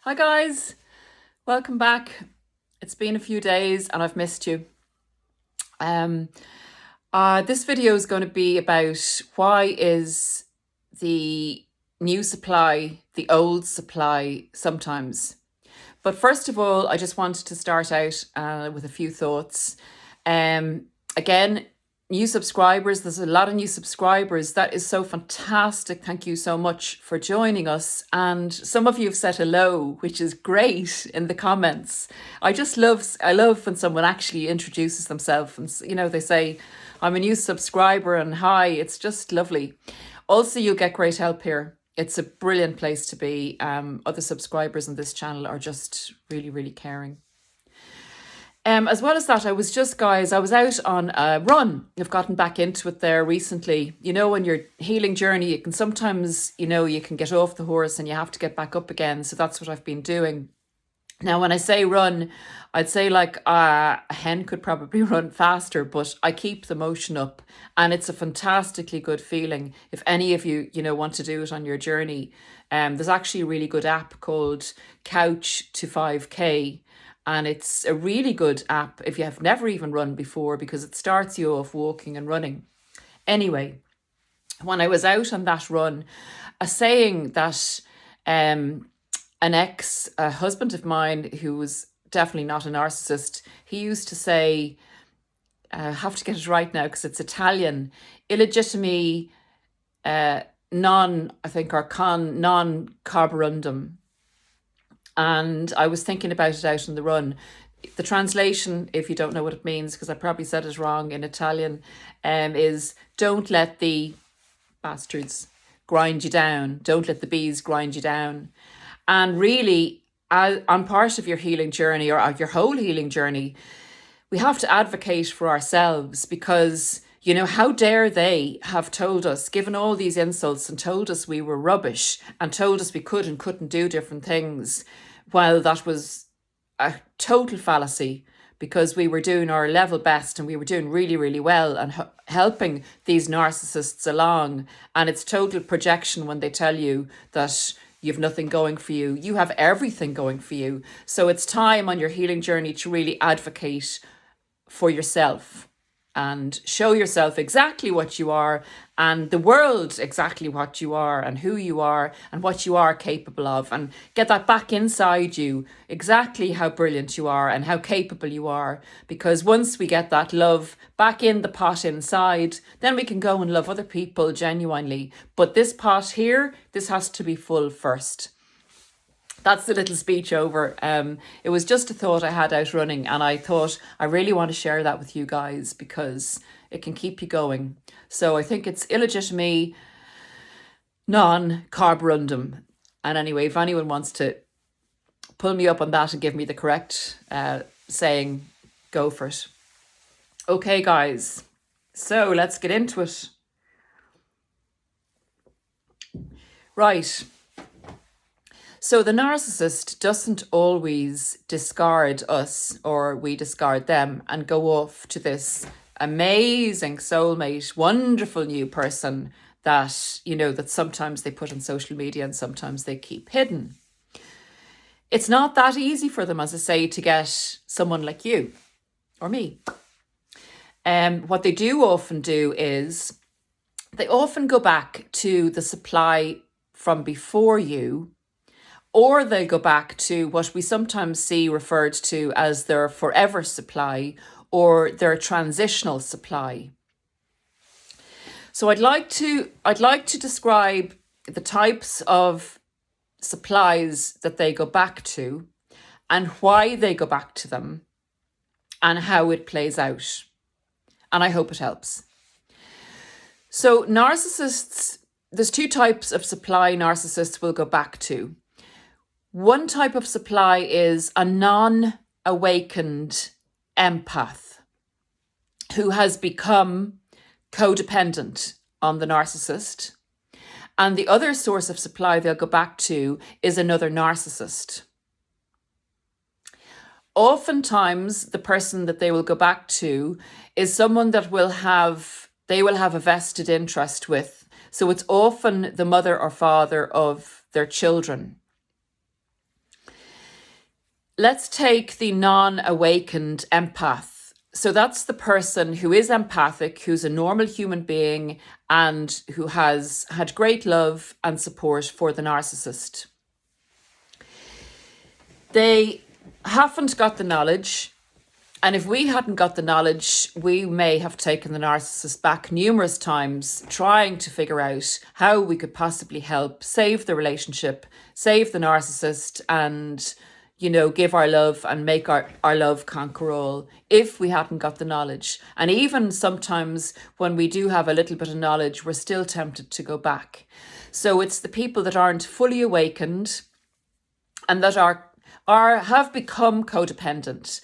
Hi guys, welcome back. It's been a few days and I've missed you. This video is going to be about why is the new supply the old supply sometimes. But first of all, I just wanted to start out with a few thoughts. Again, new subscribers. There's a lot of new subscribers. That is so fantastic. Thank you so much for joining us. And some of you have said hello, which is great in the comments. I love when someone actually introduces themselves and, they say, I'm a new subscriber and hi, it's just lovely. Also, you'll get great help here. It's a brilliant place to be. Other subscribers on this channel are just really, really caring. As well as that, I was out on a run. I've gotten back into it there recently. On your healing journey, you can sometimes, you can get off the horse and you have to get back up again. So that's what I've been doing. Now, when I say run, I'd say like a hen could probably run faster, but I keep the motion up and it's a fantastically good feeling. If any of you, want to do it on your journey, there's actually a really good app called Couch to 5K. And it's a really good app if you have never even run before because it starts you off walking and running. Anyway, when I was out on that run, a saying that an ex-husband of mine who was definitely not a narcissist, he used to say, I have to get it right now because it's Italian, illegitimi non carborundum. And I was thinking about it out on the run. The translation, if you don't know what it means, because I probably said it wrong in Italian, is don't let the bastards grind you down. Don't let the bees grind you down. And really, on part of your healing journey or your whole healing journey, we have to advocate for ourselves because, how dare they have told us, given all these insults and told us we were rubbish and told us we could and couldn't do different things, while that was a total fallacy because we were doing our level best and we were doing really, really well and helping these narcissists along. And it's total projection when they tell you that you've nothing going for you. You have everything going for you. So it's time on your healing journey to really advocate for yourself and show yourself exactly what you are and the world exactly what you are and who you are and what you are capable of, and get that back inside you, exactly how brilliant you are and how capable you are. Because once we get that love back in the pot inside, then we can go and love other people genuinely. But this pot here, this has to be full first. That's the little speech over. It was just a thought I had out running and I thought I really want to share that with you guys because it can keep you going. So I think it's illegitimi non carborundum. And anyway, if anyone wants to pull me up on that and give me the correct saying, go for it. Okay, guys. So let's get into it. Right. So the narcissist doesn't always discard us or we discard them and go off to this amazing soulmate, wonderful new person that, that sometimes they put on social media and sometimes they keep hidden. It's not that easy for them, as I say, to get someone like you or me. What they do often do is they often go back to the supply from before you, or they'll go back to what we sometimes see referred to as their forever supply or their transitional supply. So I'd like to describe the types of supplies that they go back to and why they go back to them and how it plays out. And I hope it helps. So narcissists, there's two types of supply narcissists will go back to. One type of supply is a non-awakened empath who has become codependent on the narcissist. And the other source of supply they'll go back to is another narcissist. Oftentimes, the person that they will go back to is someone that they will have a vested interest with. So it's often the mother or father of their children. Let's take the non-awakened empath. So that's the person who is empathic, who's a normal human being, and who has had great love and support for the narcissist. They haven't got the knowledge. And if we hadn't got the knowledge, we may have taken the narcissist back numerous times, trying to figure out how we could possibly help save the relationship, save the narcissist, and, give our love and make our love conquer all, if we hadn't got the knowledge. And even sometimes when we do have a little bit of knowledge, we're still tempted to go back. So it's the people that aren't fully awakened and that have become codependent.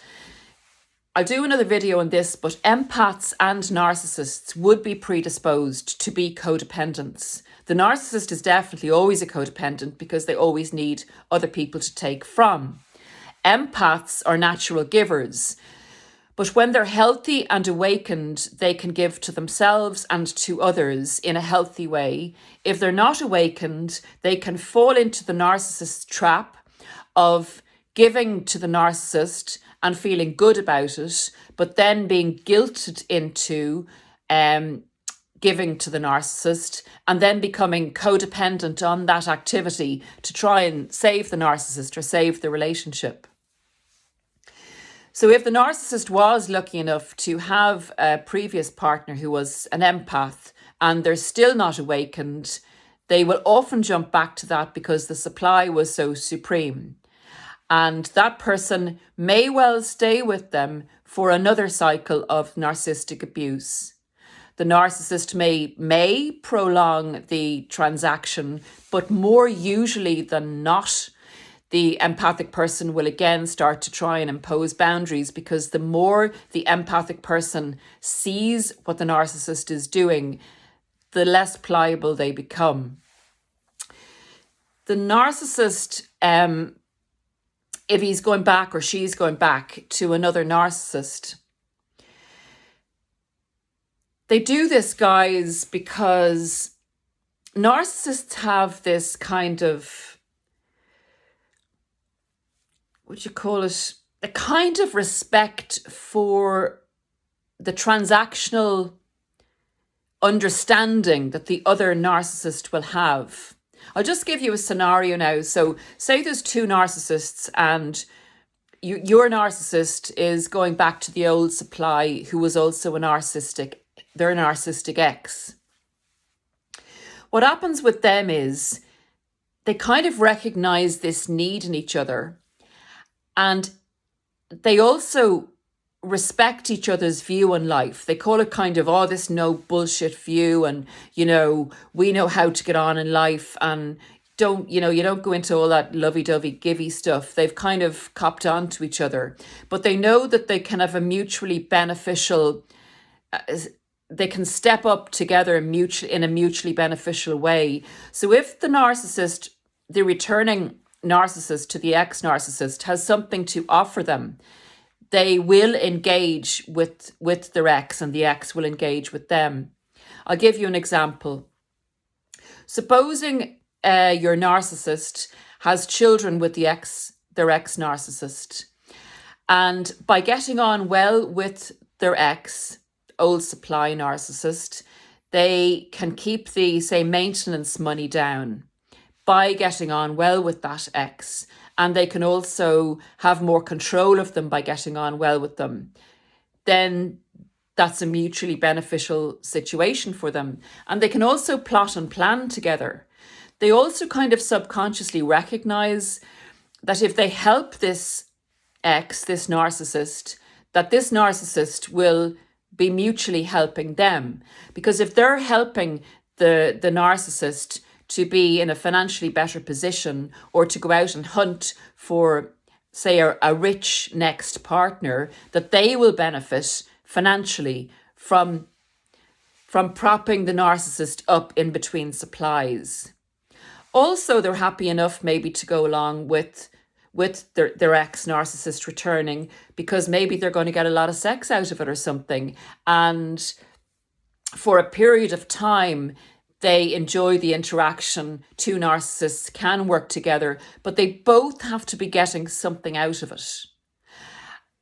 I'll do another video on this, but empaths and narcissists would be predisposed to be codependents. The narcissist is definitely always a codependent because they always need other people to take from. Empaths are natural givers, but when they're healthy and awakened, they can give to themselves and to others in a healthy way. If they're not awakened, they can fall into the narcissist's trap of giving to the narcissist and feeling good about it, but then being guilted into giving to the narcissist and then becoming codependent on that activity to try and save the narcissist or save the relationship. So if the narcissist was lucky enough to have a previous partner who was an empath and they're still not awakened, they will often jump back to that because the supply was so supreme. And that person may well stay with them for another cycle of narcissistic abuse. The narcissist may prolong the transaction, but more usually than not, the empathic person will again start to try and impose boundaries, because the more the empathic person sees what the narcissist is doing, the less pliable they become. The narcissist, if he's going back or she's going back to another narcissist, they do this, guys, because narcissists have this kind of, a kind of respect for the transactional understanding that the other narcissist will have. I'll just give you a scenario now. So say there's two narcissists and your narcissist is going back to the old supply who was also their narcissistic ex. What happens with them is they kind of recognize this need in each other, and they also respect each other's view on life. They call it kind of, this no bullshit view, and we know how to get on in life, and you don't go into all that lovey-dovey givey stuff. They've kind of copped on to each other, but they know that they can have a mutually beneficial, they can step up together in a mutually beneficial way. So if the returning narcissist to the ex-narcissist has something to offer them, they will engage with their ex, and the ex will engage with them. I'll give you an example. Supposing your narcissist has children with their ex-narcissist, and by getting on well with their ex, old supply narcissist, they can keep the, say, maintenance money down by getting on well with that ex. And they can also have more control of them by getting on well with them. Then that's a mutually beneficial situation for them. And they can also plot and plan together. They also kind of subconsciously recognize that if they help this ex, this narcissist, that this narcissist will be mutually helping them. Because if they're helping the narcissist to be in a financially better position, or to go out and hunt for, say, a rich next partner, that they will benefit financially from propping the narcissist up in between supplies. Also, they're happy enough maybe to go along with their ex-narcissist returning, because maybe they're going to get a lot of sex out of it or something. And for a period of time, they enjoy the interaction. Two narcissists can work together, but they both have to be getting something out of it.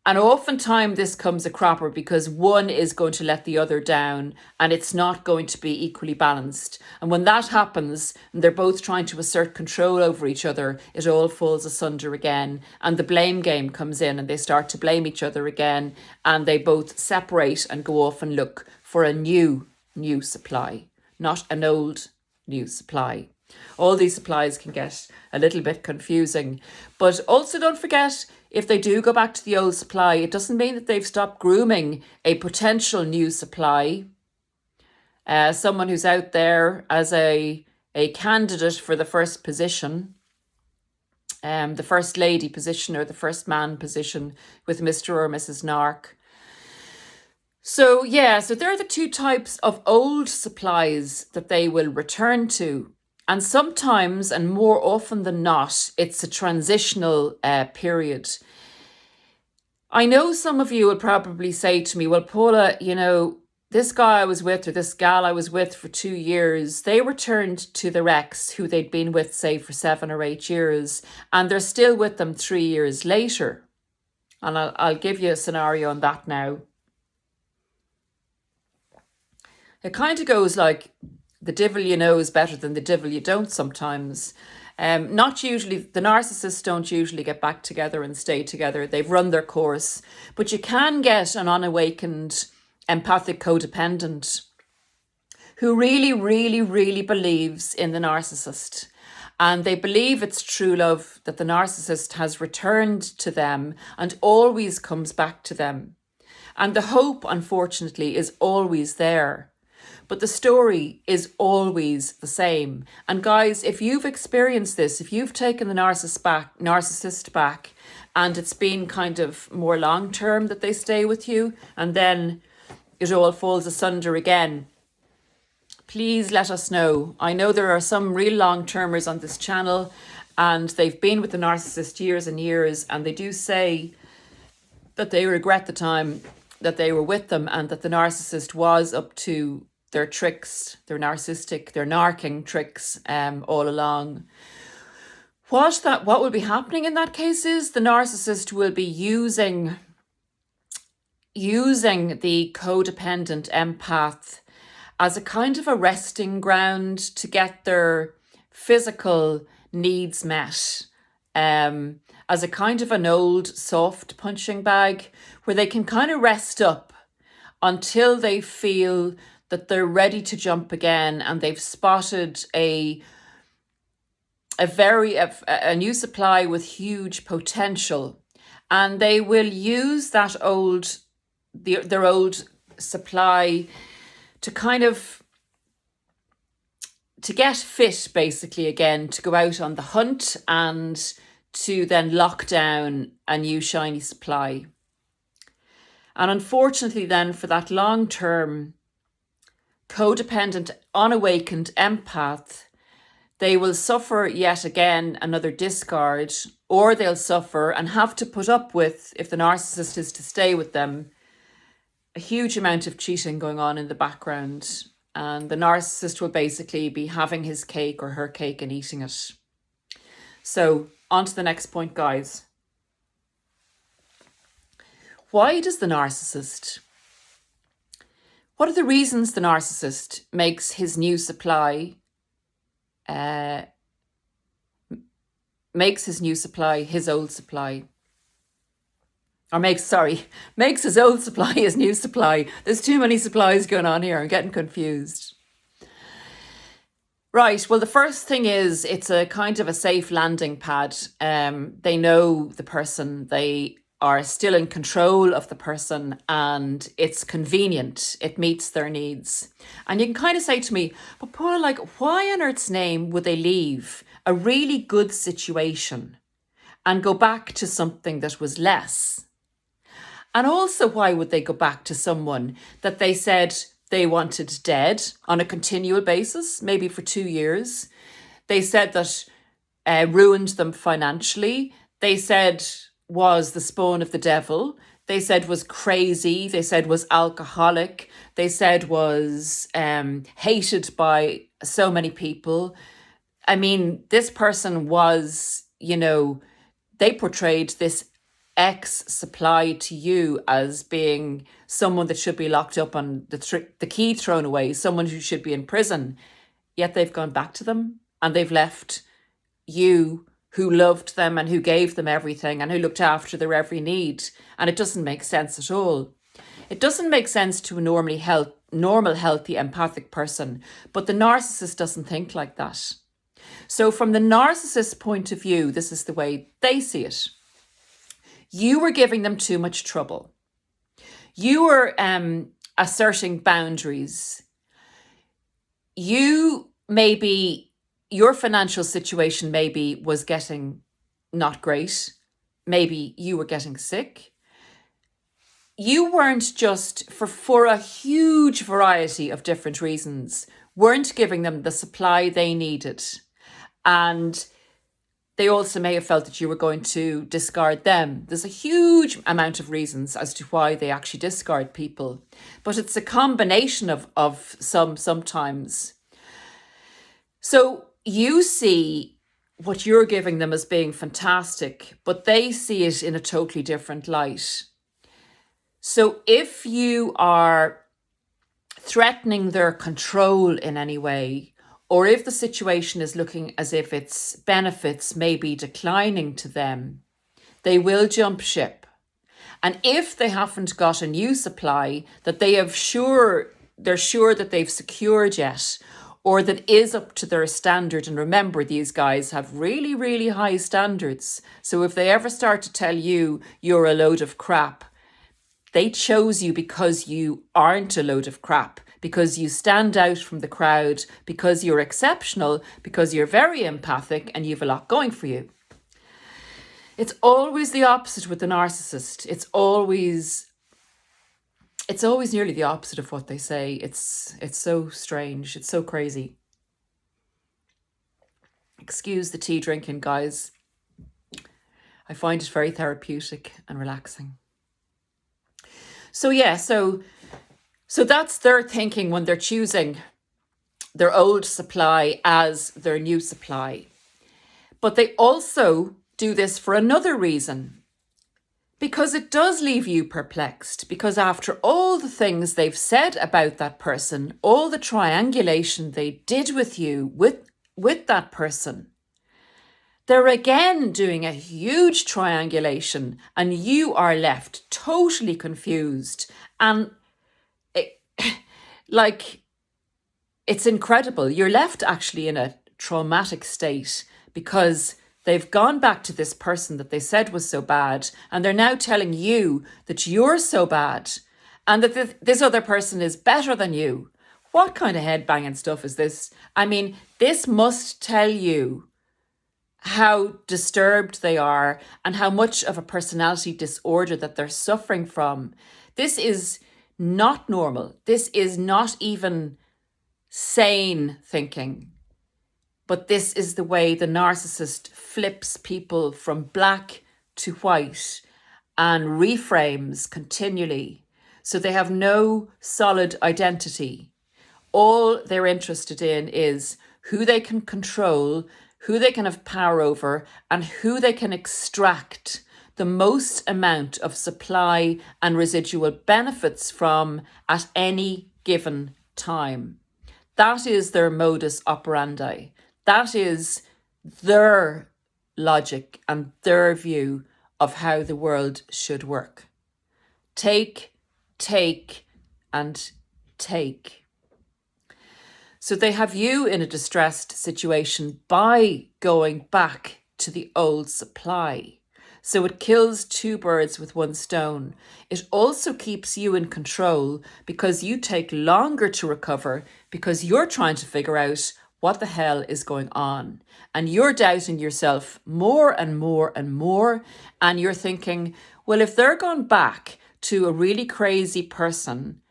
And oftentimes this comes a cropper because one is going to let the other down and it's not going to be equally balanced. And when that happens and they're both trying to assert control over each other, it all falls asunder again. And the blame game comes in and they start to blame each other again. And they both separate and go off and look for a new supply, not an old new supply. All these supplies can get a little bit confusing. But also don't forget, if they do go back to the old supply, it doesn't mean that they've stopped grooming a potential new supply. Someone who's out there as a candidate for the first position, the first lady position or the first man position with Mr. or Mrs. Narc. So there are the two types of old supplies that they will return to. And sometimes, and more often than not, it's a transitional period. I know some of you will probably say to me, well, Paula, this guy I was with or this gal I was with for 2 years, they returned to their ex who they'd been with, say, for 7 or 8 years, and they're still with them 3 years later. And I'll give you a scenario on that now. It kind of goes like, the devil you know is better than the devil you don't sometimes. Not usually, the narcissists don't usually get back together and stay together. They've run their course. But you can get an unawakened empathic codependent who really, really, really believes in the narcissist. And they believe it's true love, that the narcissist has returned to them and always comes back to them. And the hope, unfortunately, is always there. But the story is always the same. And guys, if you've experienced this, if you've taken the narcissist back and it's been kind of more long-term that they stay with you and then it all falls asunder again, please let us know. I know there are some real long-termers on this channel and they've been with the narcissist years and years, and they do say that they regret the time that they were with them and that the narcissist was up to their tricks, their narking tricks all along. What will be happening in that case is the narcissist will be using the codependent empath as a kind of a resting ground to get their physical needs met, as a kind of an old soft punching bag where they can kind of rest up until they feel that they're ready to jump again and they've spotted a new supply with huge potential, and they will use that their old supply to kind of to get fit basically again, to go out on the hunt and to then lock down a new shiny supply. And unfortunately then for that long-term codependent, unawakened empath, they will suffer yet again another discard, or they'll suffer and have to put up with, if the narcissist is to stay with them, a huge amount of cheating going on in the background. And the narcissist will basically be having his cake or her cake and eating it. So on to the next point, guys. Why does the narcissist? What are the reasons the narcissist makes his new supply, his old supply? Or makes his old supply his new supply. There's too many supplies going on here. I'm getting confused. Right, well, the first thing is it's a kind of a safe landing pad. They know the person, they are still in control of the person, and it's convenient. It meets their needs. And you can kind of say to me, but Paula, like, why on earth's name would they leave a really good situation and go back to something that was less? And also, why would they go back to someone that they said they wanted dead on a continual basis, maybe for 2 years? They said that ruined them financially. They said was the spawn of the devil. They said was crazy. They said was alcoholic. they said was hated by so many people. I mean, this person was, they portrayed this ex-supply to you as being someone that should be locked up and the key thrown away, someone who should be in prison. Yet they've gone back to them and they've left you who loved them and who gave them everything and who looked after their every need. And it doesn't make sense at all. It doesn't make sense to a normal, healthy, empathic person, but the narcissist doesn't think like that. So from the narcissist's point of view, this is the way they see it. You were giving them too much trouble. You were asserting boundaries. Your financial situation maybe was getting not great. Maybe you were getting sick. You weren't just, for a huge variety of different reasons, weren't giving them the supply they needed. And they also may have felt that you were going to discard them. There's a huge amount of reasons as to why they actually discard people. But it's a combination of sometimes. So you see what you're giving them as being fantastic, but they see it in a totally different light. So if you are threatening their control in any way, or if the situation is looking as if its benefits may be declining to them, they will jump ship. And if they haven't got a new supply that they're sure that they've secured yet, or that is up to their standard, and remember, these guys have really, really high standards. So if they ever start to tell you you're a load of crap, they chose you because you aren't a load of crap, because you stand out from the crowd, because you're exceptional, because you're very empathic and you have a lot going for you. It's always the opposite with the narcissist. It's always nearly the opposite of what they say. It's so strange. It's so crazy. Excuse the tea drinking, guys. I find it very therapeutic and relaxing. So yeah, so that's their thinking when they're choosing their old supply as their new supply. But they also do this for another reason, because it does leave you perplexed, because after all the things they've said about that person, all the triangulation they did with you, with that person, they're again doing a huge triangulation and you are left totally confused. And it's incredible. You're left actually in a traumatic state because they've gone back to this person that they said was so bad, and they're now telling you that you're so bad and that this other person is better than you. What kind of headbanging stuff is this? I mean, this must tell you how disturbed they are and how much of a personality disorder that they're suffering from. This is not normal. This is not even sane thinking. But this is the way the narcissist flips people from black to white and reframes continually. So they have no solid identity. All they're interested in is who they can control, who they can have power over, and who they can extract the most amount of supply and residual benefits from at any given time. That is their modus operandi. That is their logic and their view of how the world should work. Take, and take. So they have you in a distressed situation by going back to the old supply. So it kills two birds with one stone. It also keeps you in control because you take longer to recover because you're trying to figure out what the hell is going on. And you're doubting yourself more and more and more. And you're thinking, well, if they're gone back to a really crazy person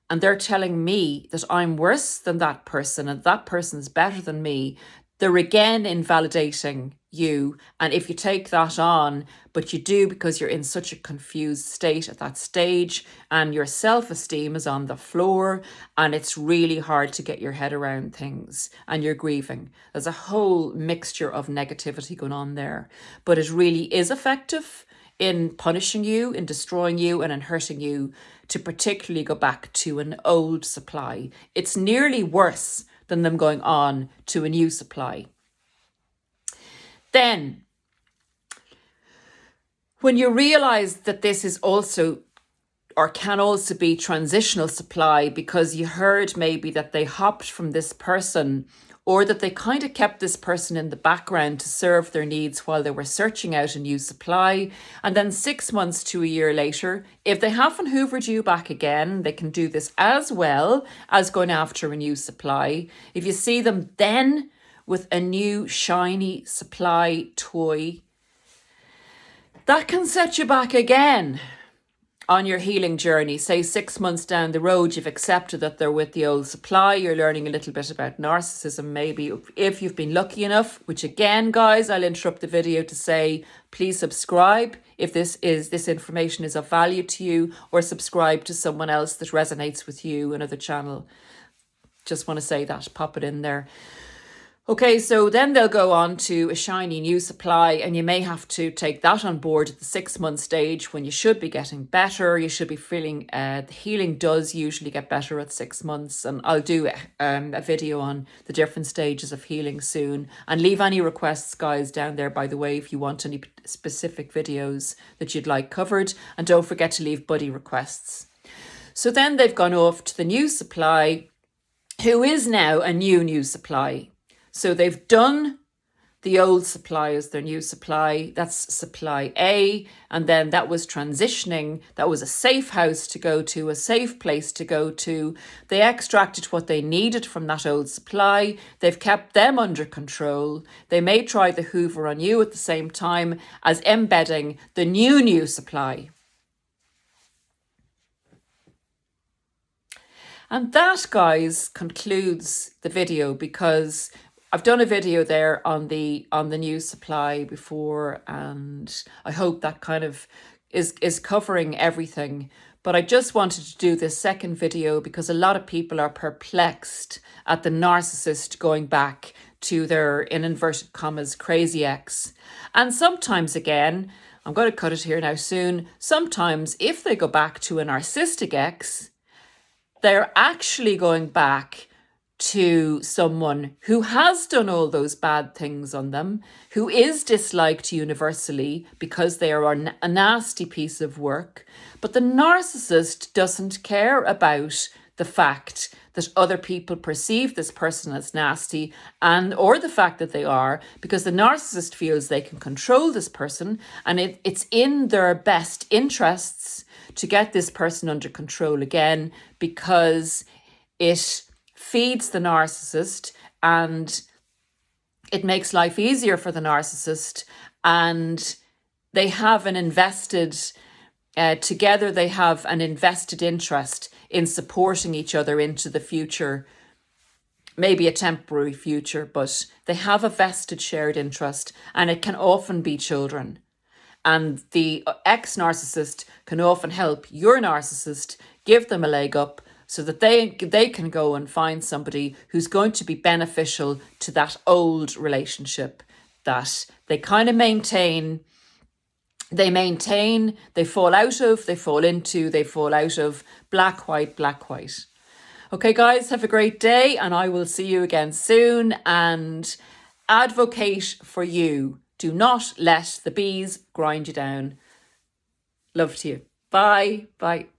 and they're telling me that I'm worse than that person and that person's better than me, they're again invalidating you. And if you take that on, but you do because you're in such a confused state at that stage and your self-esteem is on the floor and it's really hard to get your head around things and you're grieving. There's a whole mixture of negativity going on there, but it really is effective in punishing you, in destroying you and in hurting you to particularly go back to an old supply. It's nearly worse than them going on to a new supply. Then, when you realize that this is also or can also be transitional supply because you heard maybe that they hopped from this person or that they kind of kept this person in the background to serve their needs while they were searching out a new supply. And then 6 months to a year later, if they haven't hoovered you back again, they can do this as well as going after a new supply. If you see them then with a new shiny supply toy, that can set you back again on your healing journey. Say 6 months down the road, you've accepted that they're with the old supply. You're learning a little bit about narcissism, maybe if you've been lucky enough, which again, guys, I'll interrupt the video to say, please subscribe if this information is of value to you, or subscribe to someone else that resonates with you, another channel. Just want to say that, pop it in there. Okay, so then they'll go on to a shiny new supply and you may have to take that on board at the 6 month stage when you should be getting better. You should be feeling, the healing does usually get better at 6 months, and I'll do a video on the different stages of healing soon. And leave any requests, guys, down there, by the way, if you want any specific videos that you'd like covered. And don't forget to leave buddy requests. So then they've gone off to the new supply, who is now a new supply. So they've done the old supply as their new supply. That's supply A. And then that was transitioning. That was a safe house to go to, a safe place to go to. They extracted what they needed from that old supply. They've kept them under control. They may try the hoover on you at the same time as embedding the new supply. And that, guys, concludes the video, because I've done a video there on the new supply before, and I hope that kind of is covering everything. But I just wanted to do this second video because a lot of people are perplexed at the narcissist going back to their, in inverted commas, crazy ex. And sometimes, again, I'm going to cut it here now soon, sometimes if they go back to a narcissistic ex, they're actually going back to someone who has done all those bad things on them, who is disliked universally because they are a nasty piece of work. But the narcissist doesn't care about the fact that other people perceive this person as nasty, and or the fact that they are, because the narcissist feels they can control this person, and it's in their best interests to get this person under control again, because it feeds the narcissist and it makes life easier for the narcissist, and they have an invested, together they have an invested interest in supporting each other into the future, maybe a temporary future, but they have a vested shared interest, and it can often be children. And the ex-narcissist can often help your narcissist, give them a leg up, so that they can go and find somebody who's going to be beneficial to that old relationship that they kind of maintain, they fall out of, they fall into, they fall out of, black, white, black, white. Okay, guys, have a great day, and I will see you again soon. And advocate for you. Do not let the bees grind you down. Love to you. Bye. Bye.